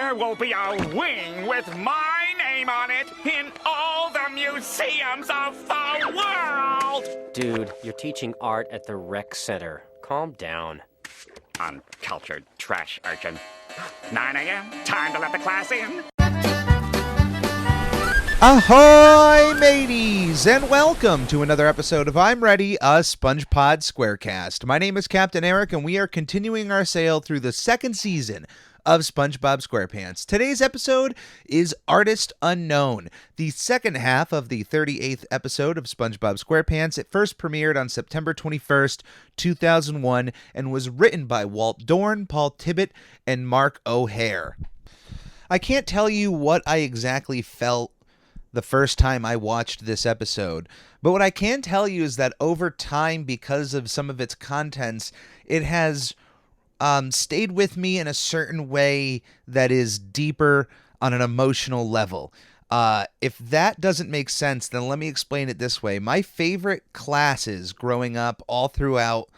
There will be a wing with my name on it in all the museums of the world! Dude, you're teaching art at the rec center. Calm down. Uncultured trash urchin. 9 a.m., time to let the class in. Ahoy, mateys, and welcome to another episode of I'm Ready, a SpongeBob SquareCast. My name is Captain Eric, and we are continuing our sail through the second season of SpongeBob SquarePants. Today's episode is Artist Unknown, the second half of the 38th episode of SpongeBob SquarePants. It first premiered on September 21st, 2001, and was written by Walt Dorn, Paul Tibbitt, and Mark O'Hare. I can't tell you what I exactly felt the first time I watched this episode, but what I can tell you is that over time, because of some of its contents, it has stayed with me in a certain way that is deeper on an emotional level. If that doesn't make sense, then let me explain it this way. My favorite classes growing up all throughout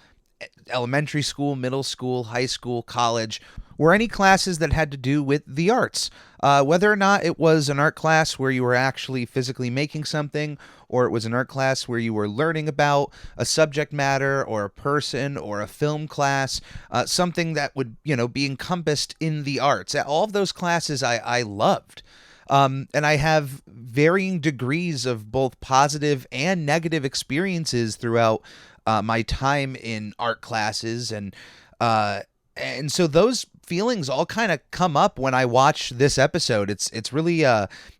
elementary school, middle school, high school, college, were any classes that had to do with the arts. Whether or not it was an art class where you were actually physically making something, or it was an art class where you were learning about a subject matter or a person or a film class, something that would, be encompassed in the arts. All of those classes I loved. And I have varying degrees of both positive and negative experiences throughout my time in art classes. And so those feelings all kind of come up when I watch this episode. It's really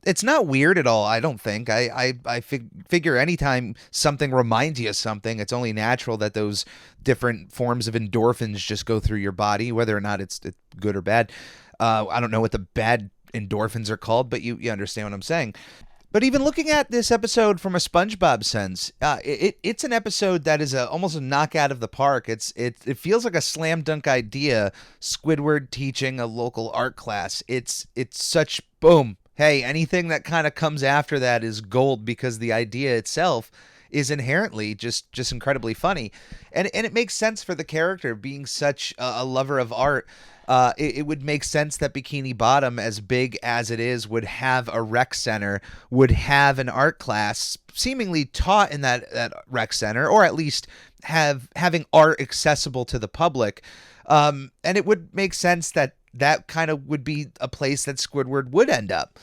it's not weird at all. I don't think. I figure anytime something reminds you of something, it's only natural that those different forms of endorphins just go through your body, whether or not it's good or bad. I don't know what the bad endorphins are called, but you understand what I'm saying. But even looking at this episode from a SpongeBob sense, it's an episode that is almost a knockout of the park. It feels like a slam dunk idea. Squidward teaching a local art class. It's such boom. Hey, anything that kind of comes after that is gold, because the idea itself is inherently just incredibly funny, and it makes sense for the character being such a lover of art. It would make sense that Bikini Bottom, as big as it is, would have a rec center, would have an art class seemingly taught in that rec center, or at least having art accessible to the public. And it would make sense that kind of would be a place that Squidward would end up.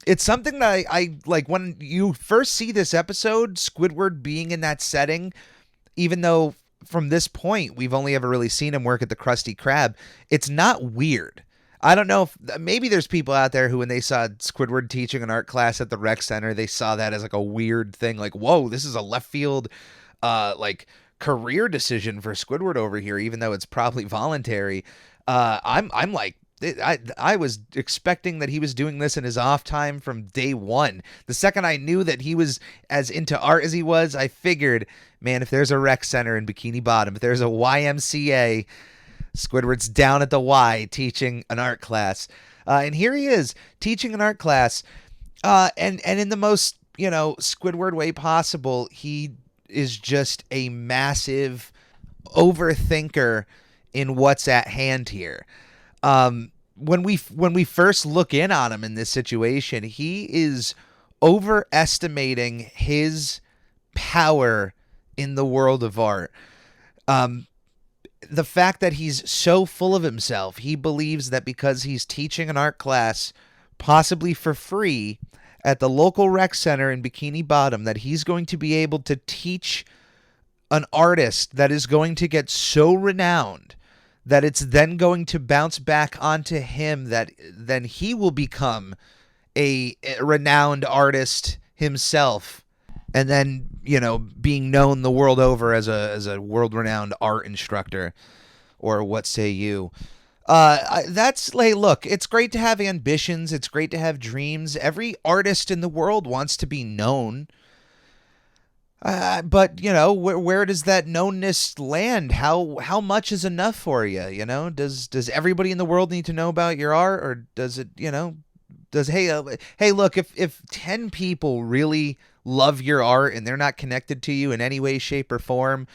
It's something that I like when you first see this episode, Squidward being in that setting, even though from this point we've only ever really seen him work at the Krusty Krab, it's not weird. I don't know if maybe there's people out there who, when they saw Squidward teaching an art class at the rec center, they saw that as like a weird thing, like, whoa, this is a left field like career decision for Squidward over here, even though it's probably voluntary. I'm like, I was expecting that he was doing this in his off time from day one. The second I knew that he was as into art as he was, I figured, man, if there's a rec center in Bikini Bottom, if there's a YMCA, Squidward's down at the Y teaching an art class. And here he is teaching an art class. And in the most, Squidward way possible, he is just a massive overthinker in what's at hand here. When we first look in on him in this situation, he is overestimating his power in the world of art. The fact that he's so full of himself, he believes that because he's teaching an art class, possibly for free, at the local rec center in Bikini Bottom, that he's going to be able to teach an artist that is going to get so renowned that it's then going to bounce back onto him, that then he will become a renowned artist himself, and then, being known the world over as a world-renowned art instructor, or what say you. That's like, look, it's great to have ambitions, it's great to have dreams. Every artist in the world wants to be known. But where does that knownness land? How much is enough for you? Does everybody in the world need to know about your art, or does it? Hey, look, if 10 people really love your art and they're not connected to you in any way, shape, or form,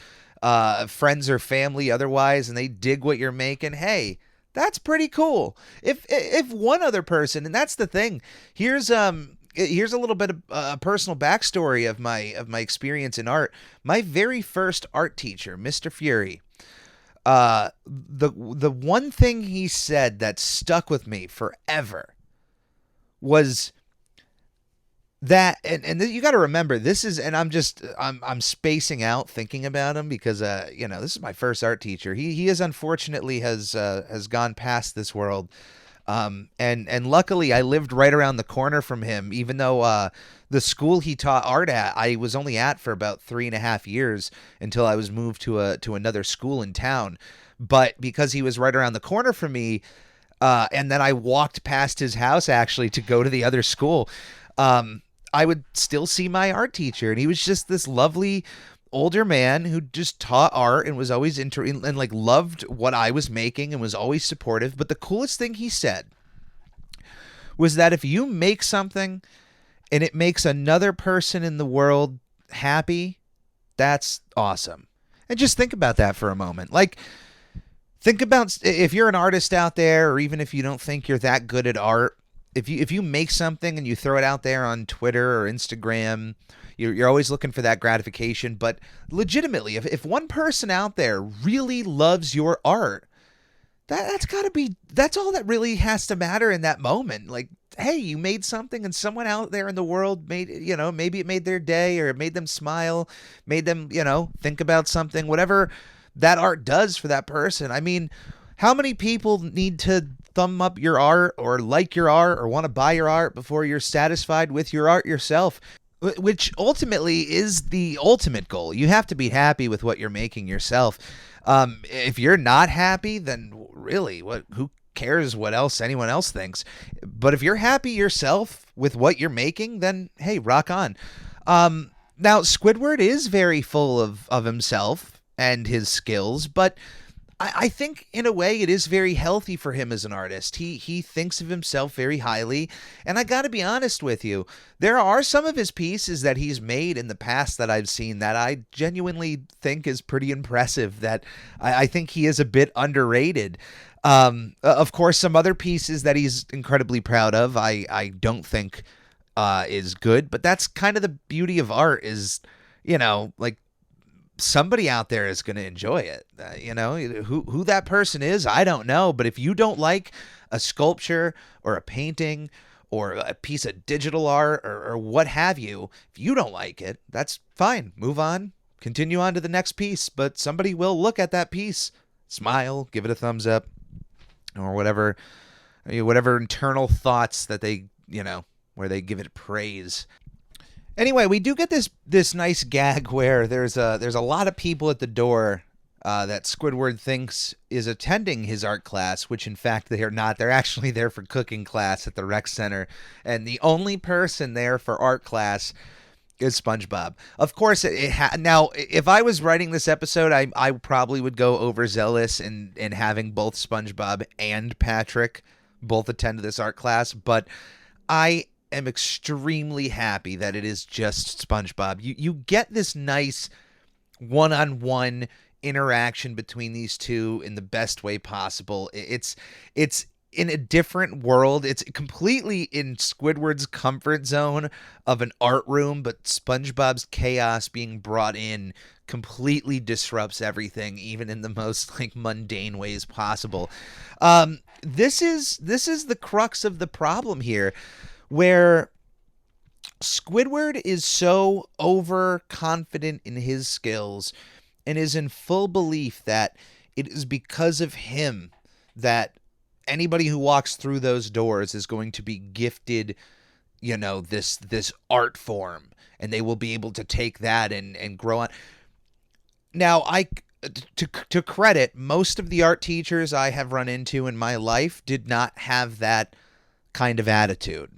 friends or family, otherwise, and they dig what you're making, hey, That's pretty cool. If one other person, and that's the thing. Here's a little bit of personal backstory of my experience in art. My very first art teacher, Mr. Fury. The one thing he said that stuck with me forever was that, and you got to remember, this is, and I'm spacing out thinking about him because this is my first art teacher. He has unfortunately has gone past this world. And luckily I lived right around the corner from him, even though the school he taught art at, I was only at for about 3.5 years until I was moved to another school in town. But because he was right around the corner from me, and then I walked past his house actually to go to the other school, I would still see my art teacher, and he was just this lovely older man who just taught art and was always and like loved what I was making and was always supportive. But the coolest thing he said was that if you make something and it makes another person in the world happy, that's awesome. And just think about that for a moment. Like, think about if you're an artist out there, or even if you don't think you're that good at art, if you make something and you throw it out there on Twitter or Instagram, you're always looking for that gratification. But legitimately, if one person out there really loves your art, that's all that really has to matter in that moment. Like, hey, you made something and someone out there in the world made, maybe it made their day, or it made them smile, made them, think about something, whatever that art does for that person. I mean, how many people need to thumb up your art or like your art or want to buy your art before you're satisfied with your art yourself? Which ultimately is the ultimate goal. You have to be happy with what you're making yourself. If you're not happy, then really, who cares what else anyone else thinks? But if you're happy yourself with what you're making, then hey, rock on. Now, Squidward is very full of himself and his skills, but I think in a way it is very healthy for him as an artist. He thinks of himself very highly, and I got to be honest with you, there are some of his pieces that he's made in the past that I've seen that I genuinely think is pretty impressive, that I think he is a bit underrated. Of course, some other pieces that he's incredibly proud of, I don't think is good, but that's kind of the beauty of art is, like, somebody out there is going to enjoy it. Who that person is, I don't know. But if you don't like a sculpture or a painting or a piece of digital art or what have you, if you don't like it, that's fine. Move on. Continue on to the next piece. But somebody will look at that piece, smile, give it a thumbs up, or whatever internal thoughts that they, where they give it praise. Anyway, we do get this nice gag where there's a lot of people at the door that Squidward thinks is attending his art class, which in fact they are not. They're actually there for cooking class at the rec center, and the only person there for art class is SpongeBob. Of course, now if I was writing this episode, I probably would go overzealous in having both SpongeBob and Patrick both attend this art class, but I am extremely happy that it is just SpongeBob. You get this nice one-on-one interaction between these two in the best way possible. It's in a different world. It's completely in Squidward's comfort zone of an art room, but SpongeBob's chaos being brought in completely disrupts everything, even in the most mundane ways possible. This is the crux of the problem here, where Squidward is so overconfident in his skills and is in full belief that it is because of him that anybody who walks through those doors is going to be gifted, this art form, and they will be able to take that and grow on. Now, to credit, most of the art teachers I have run into in my life did not have that kind of attitude.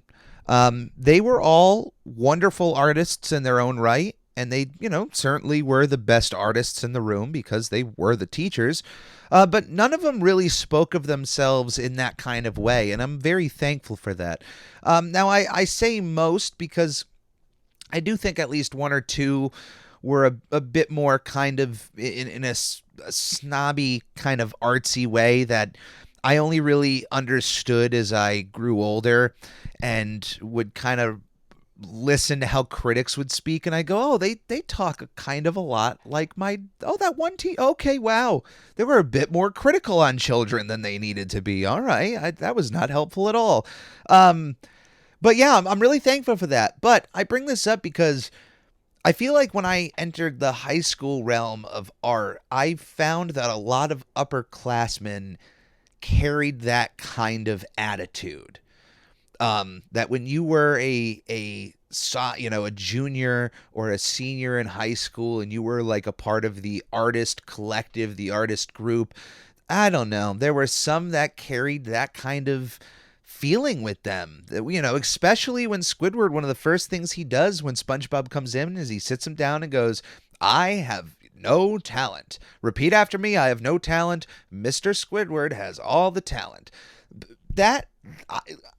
They were all wonderful artists in their own right, and they, certainly were the best artists in the room because they were the teachers, but none of them really spoke of themselves in that kind of way, and I'm very thankful for that. Now, I say most because I do think at least one or two were a bit more kind of in a snobby kind of artsy way that I only really understood as I grew older and would kind of listen to how critics would speak, and I go, oh, they talk kind of a lot like that one team. Okay, wow, they were a bit more critical on children than they needed to be. All right, that was not helpful at all. But yeah, I'm really thankful for that. But I bring this up because I feel like when I entered the high school realm of art, I found that a lot of upperclassmen carried that kind of attitude. That when you were a junior or a senior in high school and you were like a part of the artist collective, the artist group, I don't know, there were some that carried that kind of feeling with them. Especially when Squidward, one of the first things he does when SpongeBob comes in is he sits him down and goes, I have no talent. Repeat after me, I have no talent. Mr. Squidward has all the talent. That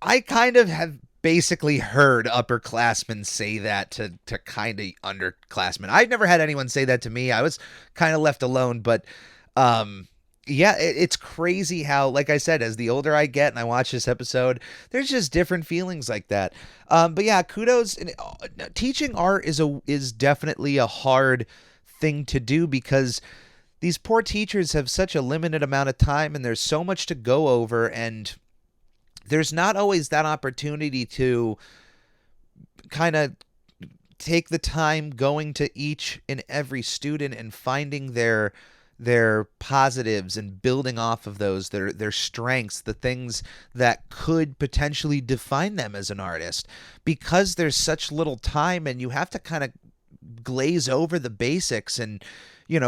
I kind of have basically heard upperclassmen say that to kind of underclassmen. I've never had anyone say that to me. I was kind of left alone, but yeah, it's crazy how, like I said, as the older I get and I watch this episode, there's just different feelings like that. But yeah, kudos. Teaching art is definitely a hard thing to do because these poor teachers have such a limited amount of time and there's so much to go over, and there's not always that opportunity to kind of take the time going to each and every student and finding their positives and building off of those, their strengths, the things that could potentially define them as an artist, because there's such little time and you have to kind of glaze over the basics. And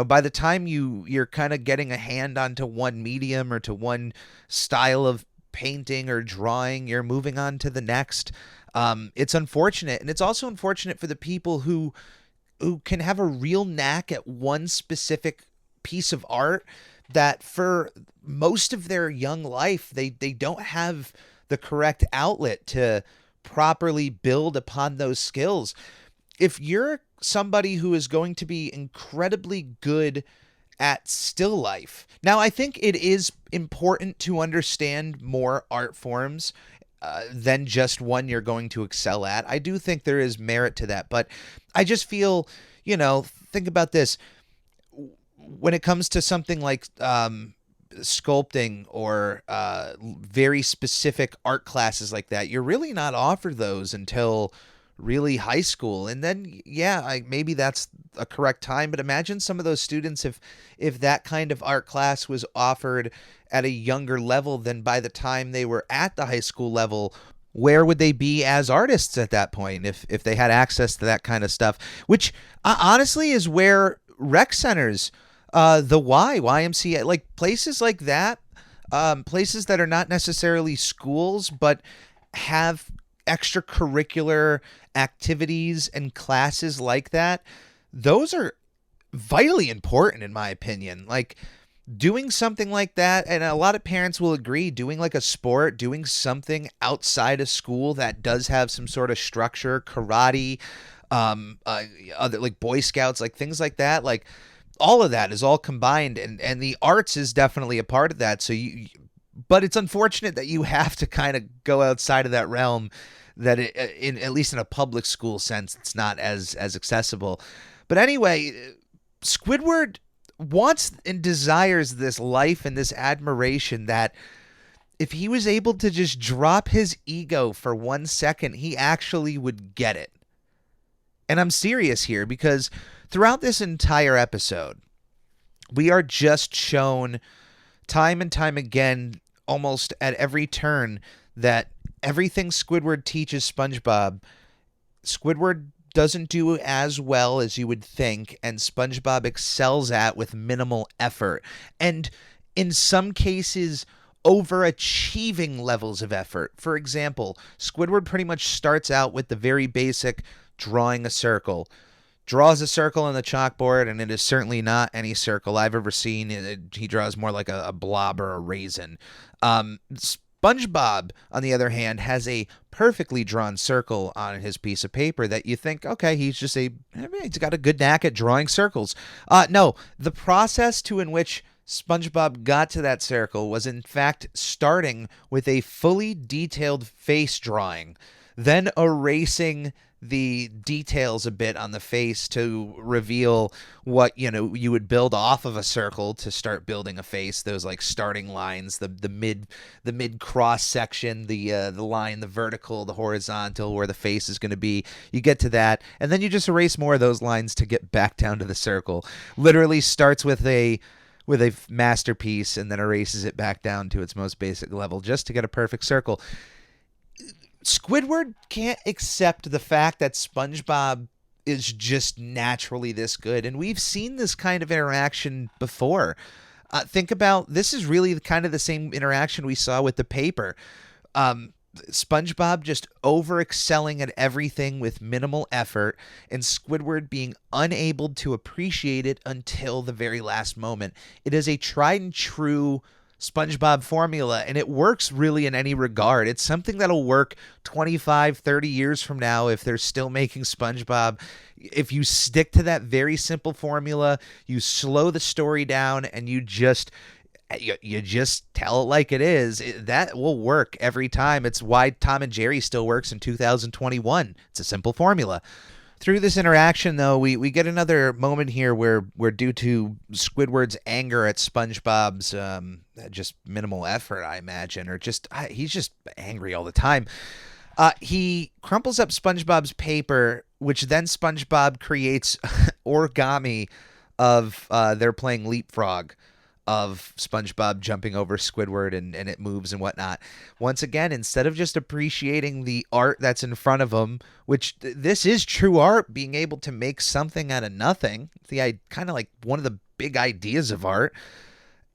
by the time you're kind of getting a hand onto one medium or to one style of painting or drawing, you're moving on to the next. It's unfortunate, and it's also unfortunate for the people who can have a real knack at one specific piece of art that for most of their young life they don't have the correct outlet to properly build upon those skills. If you're somebody who is going to be incredibly good at still life. Now, I think it is important to understand more art forms than just one you're going to excel at. I do think there is merit to that, but I just feel, think about this. When it comes to something like sculpting or very specific art classes like that, you're really not offered those until really high school. And then, yeah, maybe that's a correct time, but imagine some of those students if that kind of art class was offered at a younger level than by the time they were at the high school level. Where would they be as artists at that point if they had access to that kind of stuff? Which honestly is where rec centers, the YMCA, like places like that, places that are not necessarily schools but have extracurricular activities and classes like that, those are vitally important in my opinion. Like doing something like that, and a lot of parents will agree, doing like a sport, doing something outside of school that does have some sort of structure, karate, other like Boy Scouts, like things like that, like all of that is all combined, and the arts is definitely a part of that. So but it's unfortunate that you have to kind of go outside of that realm, that at least in a public school sense, it's not as accessible. But anyway, Squidward wants and desires this life and this admiration that if he was able to just drop his ego for 1 second, he actually would get it. And I'm serious here, because throughout this entire episode, we are just shown time and time again, almost at every turn, that everything Squidward teaches SpongeBob, Squidward doesn't do as well as you would think, and SpongeBob excels at with minimal effort. And in some cases, overachieving levels of effort. For example, Squidward pretty much starts out with the very basic drawing a circle. Draws a circle on the chalkboard, and it is certainly not any circle I've ever seen. He draws more like a blob or a raisin. SpongeBob, on the other hand, has a perfectly drawn circle on his piece of paper that you think, okay, he's got a good knack at drawing circles. No, the process in which SpongeBob got to that circle was in fact starting with a fully detailed face drawing, then erasing the details a bit on the face to reveal what you would build off of a circle to start building a face. Those like starting lines, the mid cross section, the line, the vertical, the horizontal, where the face is going to be. You get to that, and then you just erase more of those lines to get back down to the circle. Literally starts with a masterpiece and then erases it back down to its most basic level just to get a perfect circle. Squidward can't accept the fact that SpongeBob is just naturally this good. And we've seen this kind of interaction before. Think about, this is really kind of the same interaction we saw with the paper. SpongeBob just over excelling at everything with minimal effort, and Squidward being unable to appreciate it until the very last moment. It is a tried and true SpongeBob formula, and it works really in any regard. It's something that'll work 25, 30 years from now if they're still making SpongeBob. If you stick to that very simple formula, you slow the story down, and you just tell it like it is, that will work every time. It's why Tom and Jerry still works in 2021. It's a simple formula. Through this interaction, though, we get another moment here where due to Squidward's anger at SpongeBob's just minimal effort, I imagine, or he's just angry all the time. He crumples up SpongeBob's paper, which then SpongeBob creates origami of they're playing leapfrog, of SpongeBob jumping over Squidward and it moves and whatnot. Once again, instead of just appreciating the art that's in front of him, which this is true art, being able to make something out of nothing, kind of like one of the big ideas of art.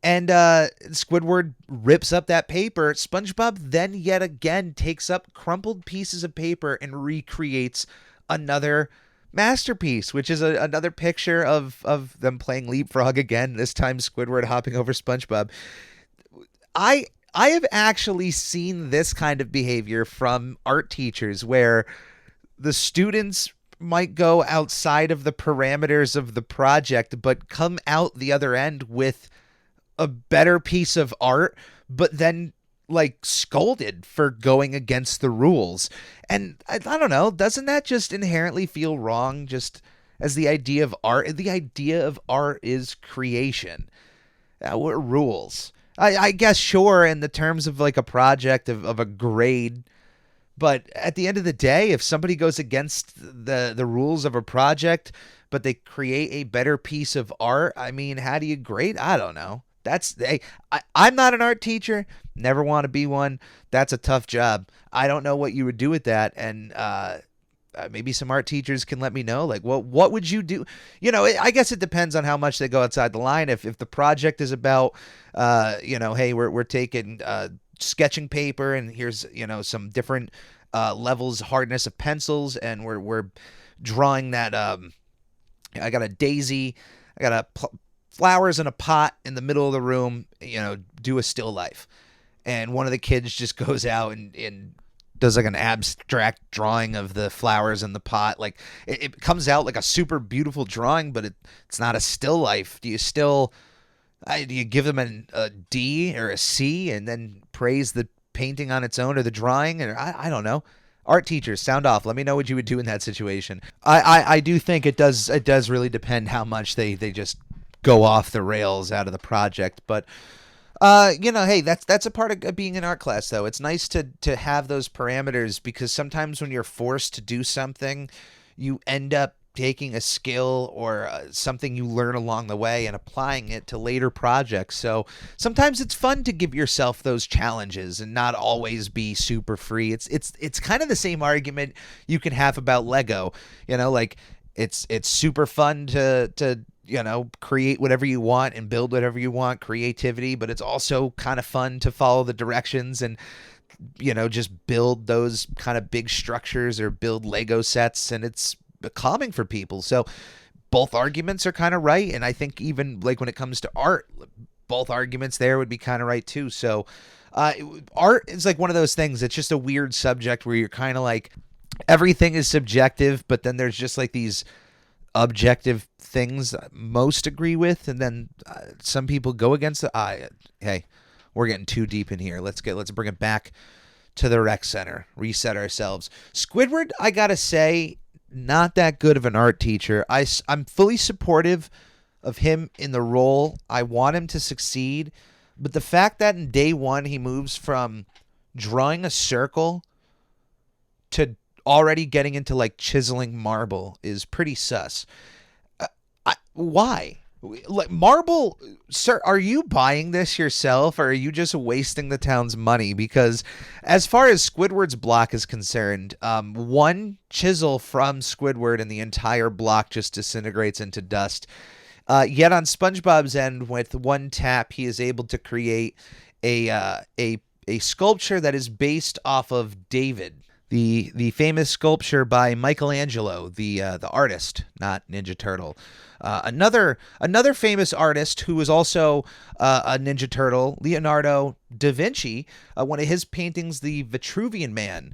And Squidward rips up that paper. SpongeBob then yet again takes up crumpled pieces of paper and recreates another masterpiece, which is another picture of them playing leapfrog again, this time Squidward hopping over SpongeBob. I have actually seen this kind of behavior from art teachers where the students might go outside of the parameters of the project but come out the other end with a better piece of art, but then like scolded for going against the rules. And I don't know, doesn't that just inherently feel wrong, just as the idea of art? The idea of art is creation. What rules? I guess sure, in the terms of like a project of a grade, but at the end of the day, if somebody goes against the rules of a project but they create a better piece of art, I mean, how do you grade? I don't know. I'm not an art teacher, never want to be one. That's a tough job. I don't know what you would do with that, and maybe some art teachers can let me know. Like, what would you do? I guess it depends on how much they go outside the line. If the project is about, hey, we're taking sketching paper, and here's some different levels, hardness of pencils, and we're drawing that. I got a daisy. I got a flowers in a pot in the middle of the room, do a still life. And one of the kids just goes out and does like an abstract drawing of the flowers in the pot. Like it comes out like a super beautiful drawing, but it's not a still life. Do you give them a D or a C and then praise the painting on its own or the drawing? Or I don't know. Art teachers, sound off. Let me know what you would do in that situation. I do think it does really depend how much they just go off the rails out of the project. But hey, that's a part of being in art class, though. It's nice to have those parameters, because sometimes when you're forced to do something, you end up taking a skill or something you learn along the way and applying it to later projects. So sometimes it's fun to give yourself those challenges and not always be super free. It's kind of the same argument you can have about Lego. Like it's super fun to create whatever you want and build whatever you want, creativity, but it's also kind of fun to follow the directions and, just build those kind of big structures or build Lego sets, and it's calming for people. So both arguments are kind of right. And I think even like when it comes to art, both arguments there would be kind of right too. So art is like one of those things. It's just a weird subject where you're kind of like, everything is subjective, but then there's just like these objective things most agree with, and then some people go against the. Hey, we're getting too deep in here. Let's bring it back to the rec center. Reset ourselves. Squidward, I gotta say, not that good of an art teacher. I'm fully supportive of him in the role. I want him to succeed, but the fact that in day one he moves from drawing a circle to already getting into like chiseling marble is pretty sus. Why? Like marble, sir, are you buying this yourself, or are you just wasting the town's money? Because as far as Squidward's block is concerned, one chisel from Squidward and the entire block just disintegrates into dust. Yet on SpongeBob's end, with one tap, he is able to create a sculpture that is based off of David, the famous sculpture by Michelangelo, the artist, not Ninja Turtle. Another famous artist who is also a Ninja Turtle, Leonardo da Vinci. One of his paintings, the Vitruvian Man,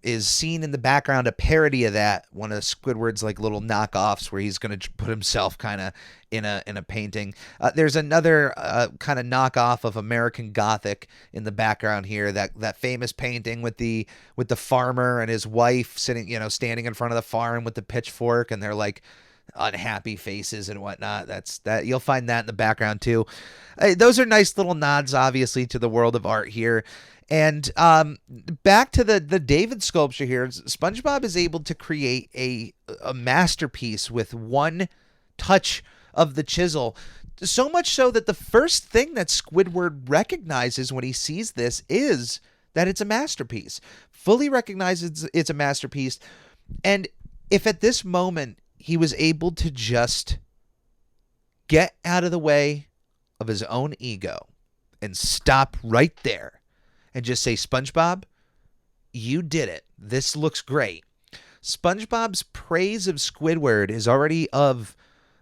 is seen in the background, a parody of that, one of Squidward's like little knockoffs where he's going to put himself kind of in a painting. There's another kind of knockoff of American Gothic in the background here, that famous painting with the farmer and his wife sitting, standing in front of the farm with the pitchfork, and they're like unhappy faces and whatnot. That you'll find that in the background too. Those are nice little nods, obviously, to the world of art here. And back to the David sculpture here, SpongeBob is able to create a masterpiece with one touch of the chisel. So much so that the first thing that Squidward recognizes when he sees this is that it's a masterpiece. Fully recognizes it's a masterpiece. And if at this moment he was able to just get out of the way of his own ego and stop right there and just say, SpongeBob, you did it. This looks great. SpongeBob's praise of Squidward is already of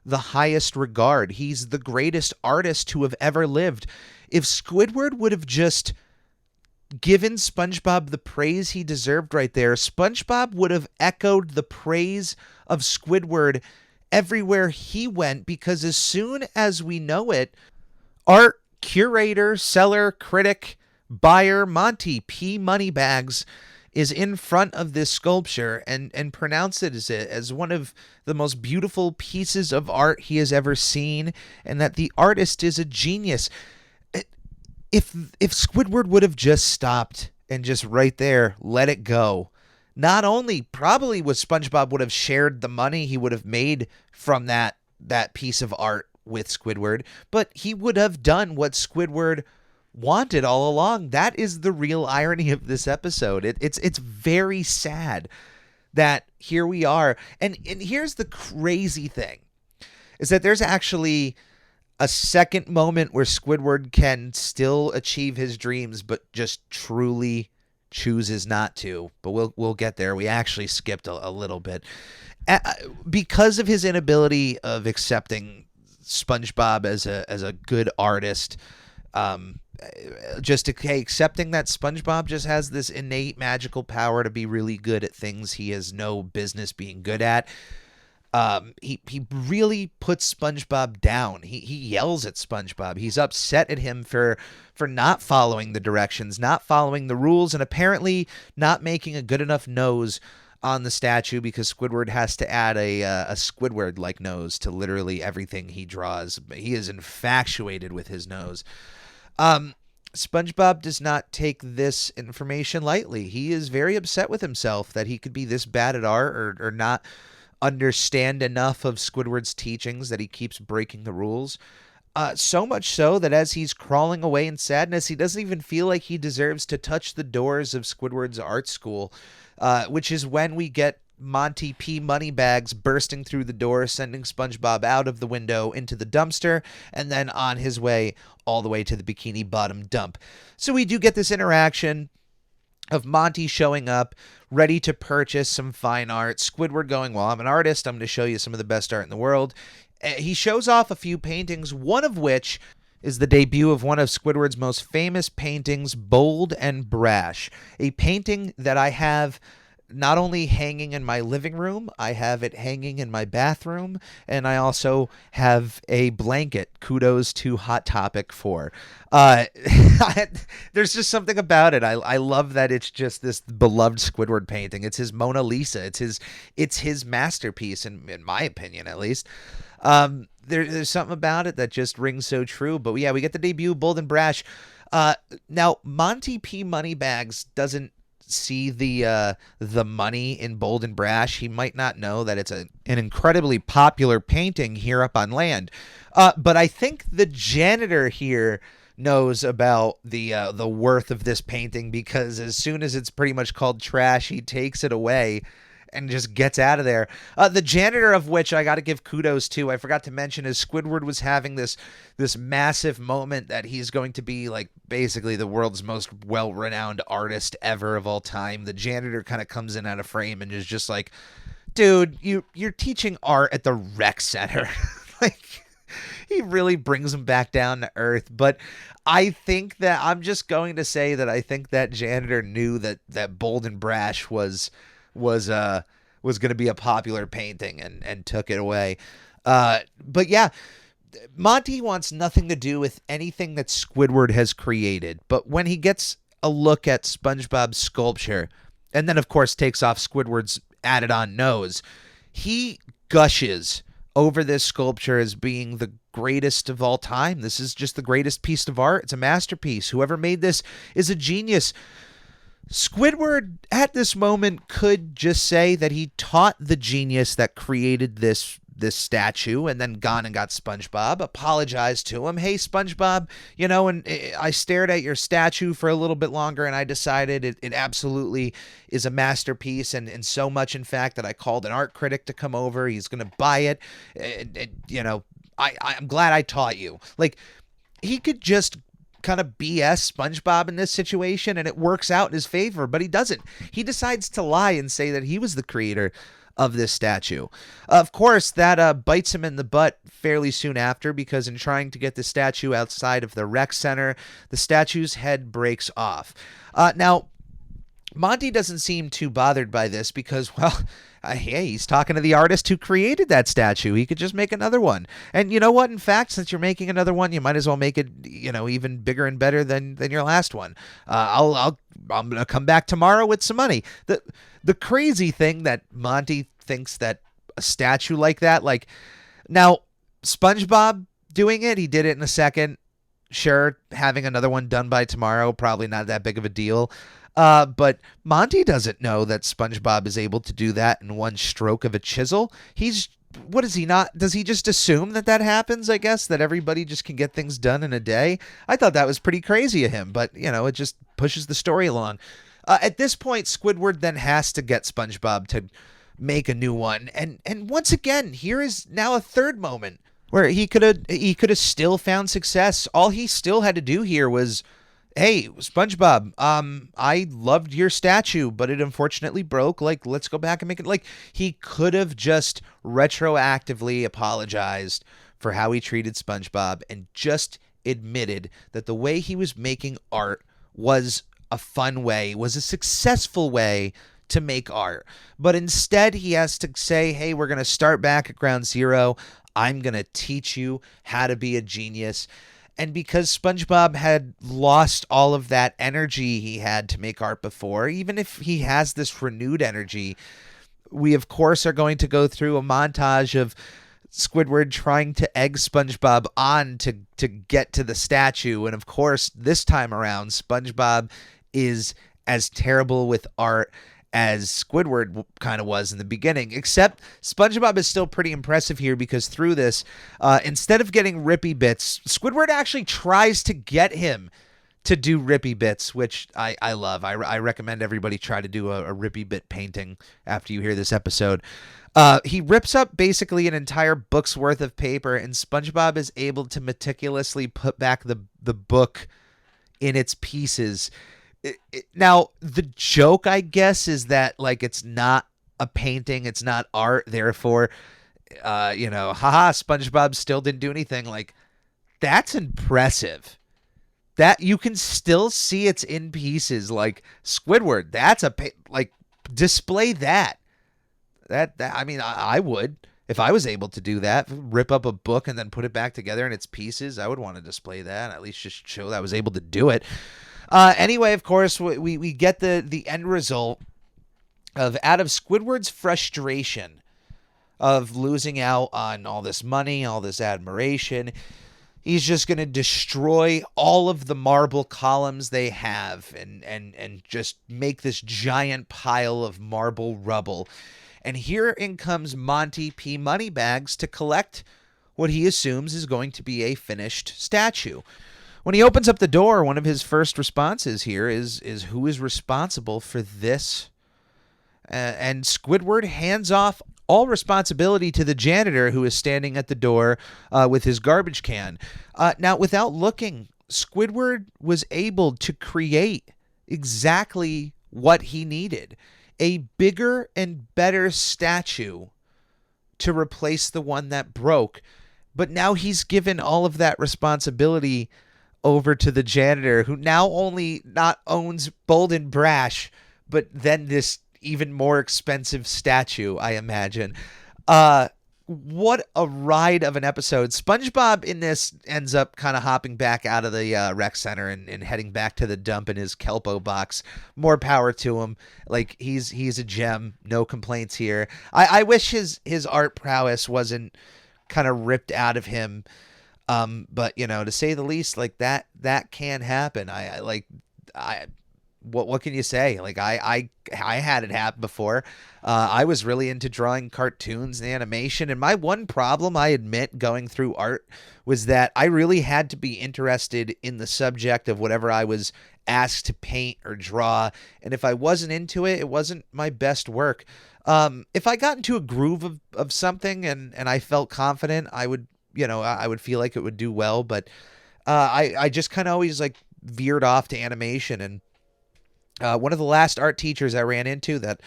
the highest regard. He's the greatest artist to have ever lived. If Squidward would have just given SpongeBob the praise he deserved right there, SpongeBob would have echoed the praise of Squidward everywhere he went, because as soon as we know it, art curator, seller, critic, buyer Monty P. Moneybags is in front of this sculpture and pronounces it as one of the most beautiful pieces of art he has ever seen, and that the artist is a genius. If Squidward would have just stopped and just right there let it go, not only probably would SpongeBob would have shared the money he would have made from that piece of art with Squidward, but he would have done what Squidward wanted all along. That is the real irony of this episode. It's very sad that here we are. And here's the crazy thing, is that there's actually a second moment where Squidward can still achieve his dreams, but just truly chooses not to. But we'll get there. We actually skipped a little bit because of his inability of accepting SpongeBob as a good artist. Accepting that SpongeBob just has this innate magical power to be really good at things he has no business being good at. He really puts SpongeBob down. He yells at SpongeBob. He's upset at him for not following the directions, not following the rules, and apparently not making a good enough nose on the statue, because Squidward has to add a Squidward-like nose to literally everything he draws. He is infatuated with his nose. SpongeBob does not take this information lightly. He is very upset with himself that he could be this bad at art or not understand enough of Squidward's teachings, that he keeps breaking the rules. So much so that as he's crawling away in sadness, he doesn't even feel like he deserves to touch the doors of Squidward's art school, which is when we get Monty P. Moneybags bursting through the door, sending SpongeBob out of the window into the dumpster, and then on his way all the way to the Bikini Bottom dump. So we do get this interaction of Monty showing up, ready to purchase some fine art. Squidward going, well, I'm an artist. I'm going to show you some of the best art in the world. He shows off a few paintings, one of which is the debut of one of Squidward's most famous paintings, Bold and Brash, a painting that I have not only hanging in my living room, I have it hanging in my bathroom, and I also have a blanket. Kudos to Hot Topic for. There's just something about it. I love that it's just this beloved Squidward painting. It's his Mona Lisa. It's his masterpiece, in my opinion, at least. There's something about it that just rings so true. But yeah, we get the debut, Bold and Brash. Now Monty P. Moneybags doesn't see the money in Bold and Brash. He might not know that it's an incredibly popular painting here up on land. But I think the janitor here knows about the worth of this painting, because as soon as it's pretty much called trash, he takes it away and just gets out of there. The janitor, of which I got to give kudos to, I forgot to mention, is Squidward was having this massive moment that he's going to be like basically the world's most well-renowned artist ever of all time. The janitor kind of comes in out of frame and is just like, dude, you're teaching art at the rec center. Like, he really brings him back down to earth. But I think that I'm just going to say that I think that janitor knew that Bold and Brash was going to be a popular painting and took it away. But yeah, Monty wants nothing to do with anything that Squidward has created. But when he gets a look at SpongeBob's sculpture, and then of course takes off Squidward's added on nose, he gushes over this sculpture as being the greatest of all time. This is just the greatest piece of art. It's a masterpiece. Whoever made this is a genius. Squidward at this moment could just say that he taught the genius that created this statue and then gone and got SpongeBob, apologized to him. Hey, SpongeBob, and I stared at your statue for a little bit longer and I decided it absolutely is a masterpiece, and so much, in fact, that I called an art critic to come over. He's going to buy it. I'm glad I taught you. Like, he could just kind of BS SpongeBob in this situation and it works out in his favor, but he doesn't. He decides to lie and say that he was the creator of this statue. Of course, that bites him in the butt fairly soon after, because in trying to get the statue outside of the rec center, the statue's head breaks off. Now, Monty doesn't seem too bothered by this because, well, hey, he's talking to the artist who created that statue. He could just make another one. And you know what? In fact, since you're making another one, you might as well make it, even bigger and better than your last one. I'm going to come back tomorrow with some money. The crazy thing that Monty thinks that a statue like that, like, now SpongeBob doing it, he did it in a second. Sure, having another one done by tomorrow, probably not that big of a deal. But Monty doesn't know that SpongeBob is able to do that in one stroke of a chisel. What is he not? Does he just assume that happens, I guess, that everybody just can get things done in a day? I thought that was pretty crazy of him, but, it just pushes the story along. At this point, Squidward then has to get SpongeBob to make a new one. And once again, here is now a third moment where he could have still found success. All he still had to do here was, hey, SpongeBob, I loved your statue, but it unfortunately broke. Like, let's go back and make it. Like, he could have just retroactively apologized for how he treated SpongeBob and just admitted that the way he was making art was a fun way, was a successful way to make art. But instead, he has to say, hey, we're going to start back at ground zero. I'm going to teach you how to be a genius. And because SpongeBob had lost all of that energy he had to make art before, even if he has this renewed energy, we, of course, are going to go through a montage of Squidward trying to egg SpongeBob on to get to the statue. And, of course, this time around, SpongeBob is as terrible with art as Squidward kind of was in the beginning, except SpongeBob is still pretty impressive here, because through this, instead of getting Rippy Bits, Squidward actually tries to get him to do Rippy Bits, which I love. I recommend everybody try to do a Rippy Bit painting after you hear this episode. He rips up basically an entire book's worth of paper, and SpongeBob is able to meticulously put back the book in its pieces. Now, the joke, I guess, is that, like, it's not a painting, it's not art, therefore, haha, SpongeBob still didn't do anything. Like, that's impressive. That you can still see it's in pieces. Like, Squidward, that's display that. I mean, I would. If I was able to do that, rip up a book and then put it back together in its pieces, I would want to display that, at least just show that I was able to do it. Anyway, of course, we get the end result of, out of Squidward's frustration of losing out on all this money, all this admiration, he's just going to destroy all of the marble columns they have and just make this giant pile of marble rubble. And here in comes Monty P. Moneybags to collect what he assumes is going to be a finished statue. When he opens up the door, one of his first responses here is who is responsible for this? And Squidward hands off all responsibility to the janitor, who is standing at the door with his garbage can. Now, without looking, Squidward was able to create exactly what he needed: a bigger and better statue to replace the one that broke. But now he's given all of that responsibility over to the janitor, who now only not owns Bold and Brash, but then this even more expensive statue, I imagine. What a ride of an episode. SpongeBob in this ends up kind of hopping back out of the rec center and heading back to the dump in his Kelpo box. More power to him. Like, he's a gem. No complaints here. I wish his art prowess wasn't kind of ripped out of him. But, you know, to say the least, like, that can happen. What can you say? Like, I had it happen before. I was really into drawing cartoons and animation, and my one problem, I admit, going through art was that I really had to be interested in the subject of whatever I was asked to paint or draw, and if I wasn't into it, it wasn't my best work. If I got into a groove of something and I felt confident, I would feel like it would do well, but I just kind of always like veered off to animation. And one of the last art teachers I ran into that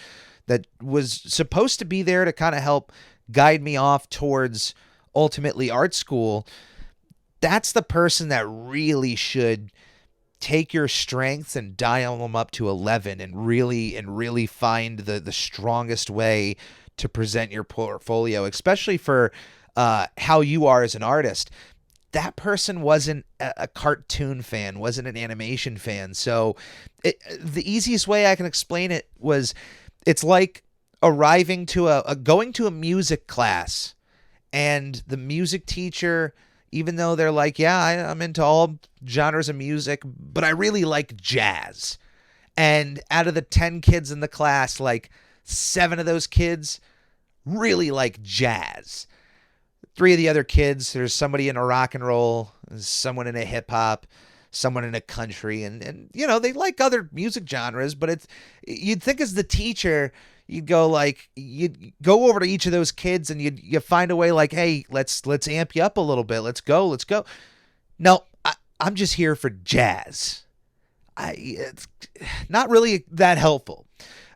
was supposed to be there to kind of help guide me off towards ultimately art school, that's the person that really should take your strengths and dial them up to 11 and really find the strongest way to present your portfolio, especially for how you are as an artist. That person wasn't a cartoon fan, wasn't an animation fan. So the easiest way I can explain it was, it's like arriving to going to a music class, and the music teacher, even though they're like, yeah, I'm into all genres of music, but I really like jazz. And out of the 10 kids in the class, like 7 of those kids really like jazz. 3 of the other kids, there's somebody in a rock and roll, someone in a hip hop, someone in a country, and you know, they like other music genres, but you'd think as the teacher, you'd go over to each of those kids and you find a way, like, hey, let's amp you up a little bit. Let's go. No, I'm just here for jazz. It's not really that helpful.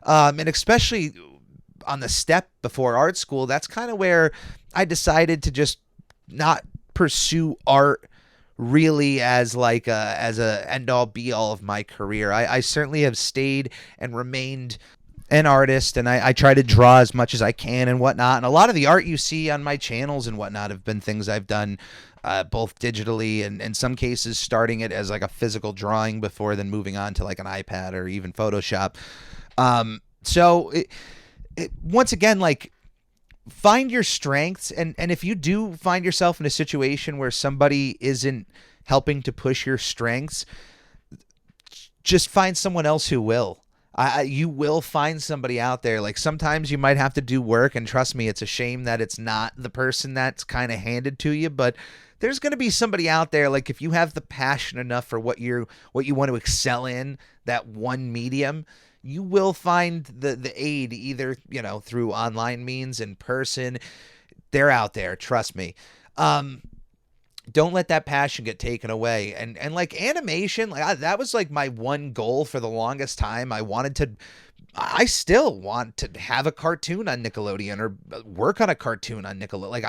And especially on the step before art school, that's kind of where I decided to just not pursue art really as a end all be all of my career. I certainly have stayed and remained an artist, and I try to draw as much as I can and whatnot. And a lot of the art you see on my channels and whatnot have been things I've done both digitally and in some cases starting it as like a physical drawing before then moving on to like an iPad or even Photoshop. So once again, like, find your strengths, and if you do find yourself in a situation where somebody isn't helping to push your strengths, just find someone else who will. You will find somebody out there. Like, sometimes you might have to do work, and trust me, it's a shame that it's not the person that's kind of handed to you, but there's going to be somebody out there. Like, if you have the passion enough for what you want to excel in, that one medium, you will find the aid, either, you know, through online means, in person. They're out there, trust me. Don't let that passion get taken away. And like animation, like that was like my one goal for the longest time. I still want to have a cartoon on Nickelodeon or work on a cartoon on Nickelodeon. Like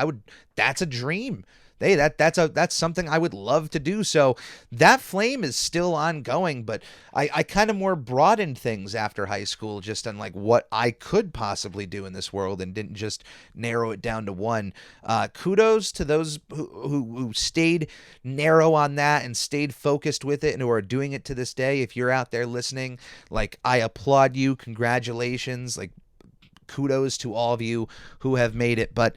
that's a dream. hey, that's something I would love to do. So that flame is still ongoing, but I kind of more broadened things after high school, just on like what I could possibly do in this world, and didn't just narrow it down to one. Kudos to those who stayed narrow on that and stayed focused with it and who are doing it to this day. If you're out there listening, like, I applaud you. Congratulations. Like, kudos to all of you who have made it. But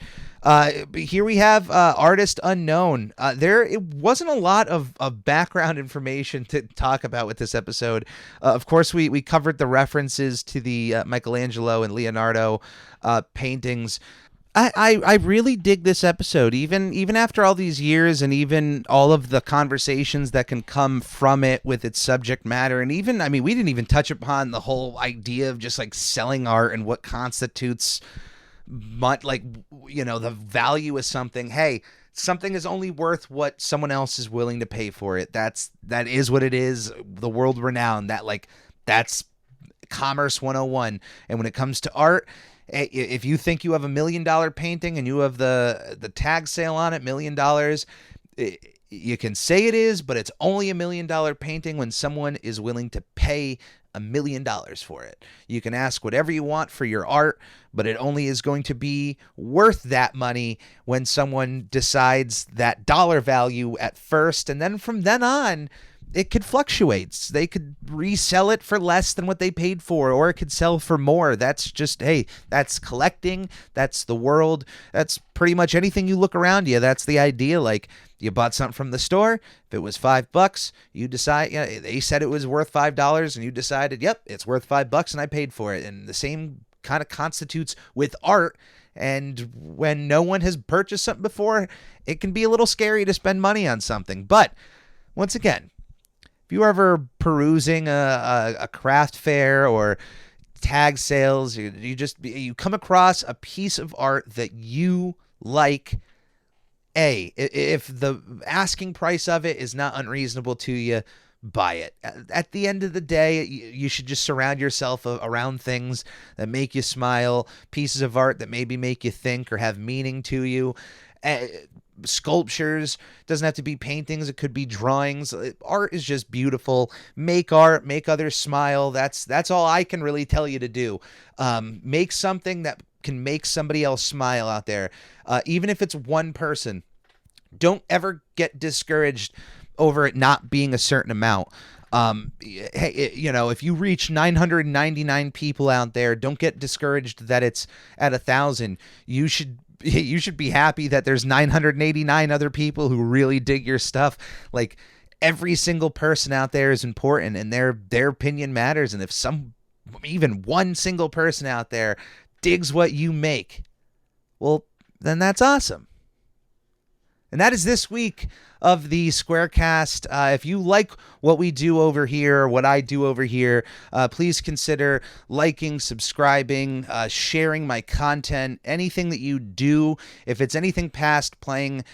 here we have Artist Unknown. It wasn't a lot of background information to talk about with this episode. Of course, we covered the references to the Michelangelo and Leonardo paintings. I really dig this episode, even after all these years, and even all of the conversations that can come from it with its subject matter. And even, I mean, we didn't even touch upon the whole idea of just like selling art and what constitutes, like, you know, the value of something. Hey, something is only worth what someone else is willing to pay for it. That is what it is. The world renowned. That's Commerce 101. And when it comes to art, if you think you have $1 million painting and you have the tag sale on it, $1 million, you can say it is, but it's only $1 million painting when someone is willing to pay $1 million for it. You can ask whatever you want for your art, but it only is going to be worth that money when someone decides that dollar value at first, and then from then on, it could fluctuate. They could resell it for less than what they paid for, or it could sell for more. That's just, hey, that's collecting. That's the world. That's pretty much anything you look around you. That's the idea. Like, you bought something from the store. If it was $5, you decide, yeah, they said it was worth $5, and you decided, yep, it's worth $5 and I paid for it. And the same kind of constitutes with art. And when no one has purchased something before, it can be a little scary to spend money on something. But once again, if you're ever perusing a craft fair or tag sales, you come across a piece of art that you like, if the asking price of it is not unreasonable to you, buy it. At the end of the day, you should just surround yourself around things that make you smile, pieces of art that maybe make you think or have meaning to you. Sculptures, doesn't have to be paintings, it could be drawings. Art is just beautiful. Make art, make others smile. That's all I can really tell you to do. Make something that can make somebody else smile out there, even if it's one person. Don't ever get discouraged over it not being a certain amount. Hey, if you reach 999 people out there, don't get discouraged that it's at 1,000. You should be happy that there's 989 other people who really dig your stuff. Like, every single person out there is important, and their opinion matters. And if even one single person out there digs what you make, well, then that's awesome. And that is this week of the Squarecast. If you like what we do over here, what I do over here, please consider liking, subscribing, sharing my content, anything that you do. If it's anything past pressing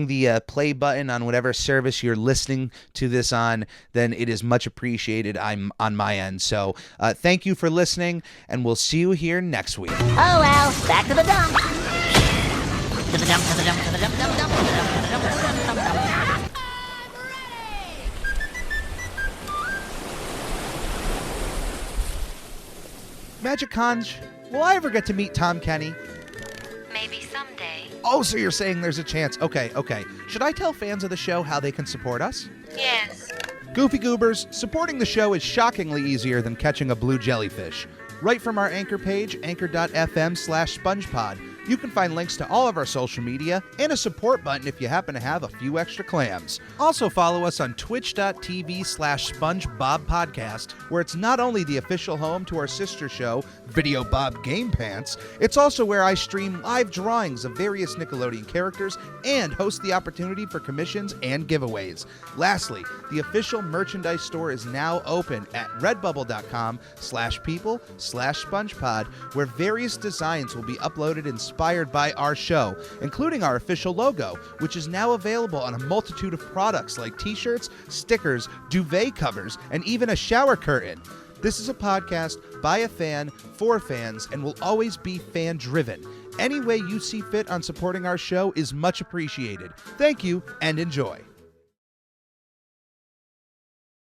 the play button on whatever service you're listening to this on, then it is much appreciated. I'm on my end. So thank you for listening, and we'll see you here next week. Oh well, back to the dump. To the dump, to the dump, to the dump, dump, dump, to the dump, to the dump, to the dump, dump, dump. Magic Conch, will I ever get to meet Tom Kenny? Maybe someday. Oh, so you're saying there's a chance. Okay. Should I tell fans of the show how they can support us? Yes. Goofy Goobers, supporting the show is shockingly easier than catching a blue jellyfish. Right from our anchor page, anchor.fm/SpongePod, you can find links to all of our social media and a support button if you happen to have a few extra clams. Also follow us on twitch.tv/SpongeBobPodcast, where it's not only the official home to our sister show, Video Bob Game Pants, it's also where I stream live drawings of various Nickelodeon characters and host the opportunity for commissions and giveaways. Lastly, the official merchandise store is now open at redbubble.com/people/SpongePod, where various designs will be uploaded inspired by our show, including our official logo, which is now available on a multitude of products like t-shirts, stickers, duvet covers, and even a shower curtain. This is a podcast by a fan, for fans, and will always be fan-driven. Any way you see fit on supporting our show is much appreciated. Thank you and enjoy.